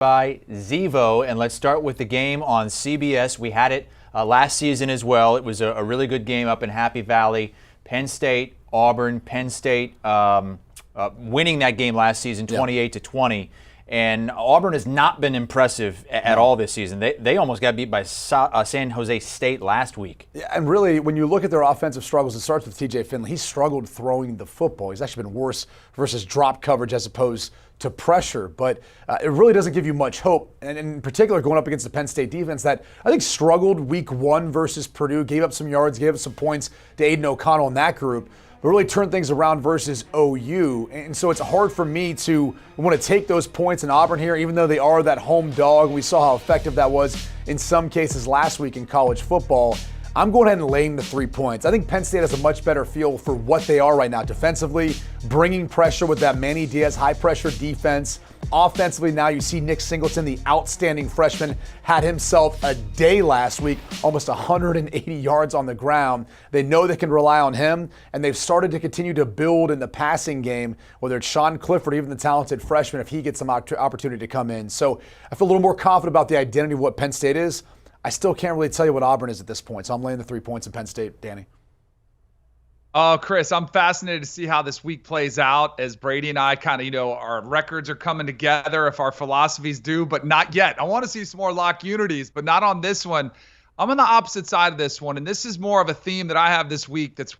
By Zevo, and let's start with the game on CBS. We had it last season as well. It was a really good game up in Happy Valley. Penn State-Auburn. Penn State winning that game last season 28-20. And Auburn has not been impressive at all this season. They almost got beat by San Jose State last week. Yeah, and really, when you look at their offensive struggles, it starts with TJ Finley. He struggled throwing the football. He's actually been worse versus drop coverage as opposed to pressure. But it really doesn't give you much hope. And in particular, going up against the Penn State defense that I think struggled week 1 versus Purdue, gave up some yards, gave up some points to Aiden O'Connell in that group, but really turned things around versus OU. And so it's hard for me to want to take those points in Auburn here, even though they are that home dog. We saw how effective that was in some cases last week in college football. I'm going ahead and laying the 3 points. I think Penn State has a much better feel for what they are right now. Defensively, bringing pressure with that Manny Diaz high-pressure defense. Offensively, now you see Nick Singleton, the outstanding freshman, had himself a day last week, almost 180 yards on the ground. They know they can rely on him, and they've started to continue to build in the passing game, whether it's Sean Clifford, even the talented freshman, if he gets some opportunity to come in. So I feel a little more confident about the identity of what Penn State is. I still can't really tell you what Auburn is at this point, so I'm laying the 3 points in Penn State. Danny? Oh, Chris, I'm fascinated to see how this week plays out as Brady and I kind of, our records are coming together if our philosophies do, but not yet. I want to see some more lock unities, but not on this one. I'm on the opposite side of this one, and this is more of a theme that I have this week that's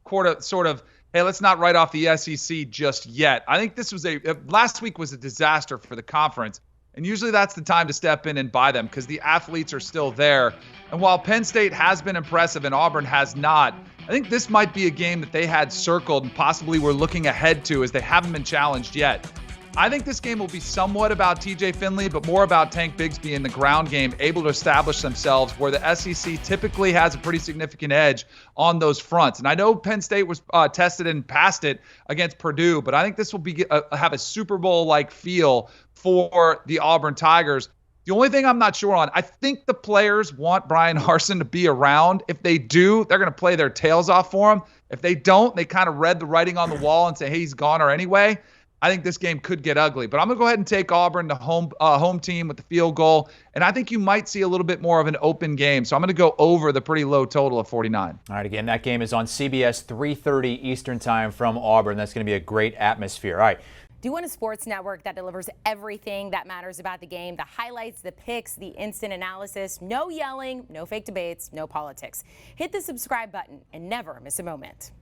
sort of, hey, let's not write off the SEC just yet. I think this was last week was a disaster for the conference. And usually that's the time to step in and buy them because the athletes are still there. And while Penn State has been impressive and Auburn has not, I think this might be a game that they had circled and possibly were looking ahead to as they haven't been challenged yet. I think this game will be somewhat about TJ Finley, but more about Tank Bigsby in the ground game, able to establish themselves where the SEC typically has a pretty significant edge on those fronts. And I know Penn State was tested and passed it against Purdue, but I think this will be have a Super Bowl-like feel for the Auburn Tigers. The only thing I'm not sure on, I think the players want Brian Harsin to be around. If they do, they're going to play their tails off for him. If they don't, they kind of read the writing on the wall and say, hey, he's gone or anyway. I think this game could get ugly. But I'm going to go ahead and take Auburn, the home team, with the field goal. And I think you might see a little bit more of an open game. So I'm going to go over the pretty low total of 49. All right, again, that game is on CBS 3:30 Eastern Time from Auburn. That's going to be a great atmosphere. All right. Do you want a sports network that delivers everything that matters about the game? The highlights, the picks, the instant analysis, no yelling, no fake debates, no politics. Hit the subscribe button and never miss a moment.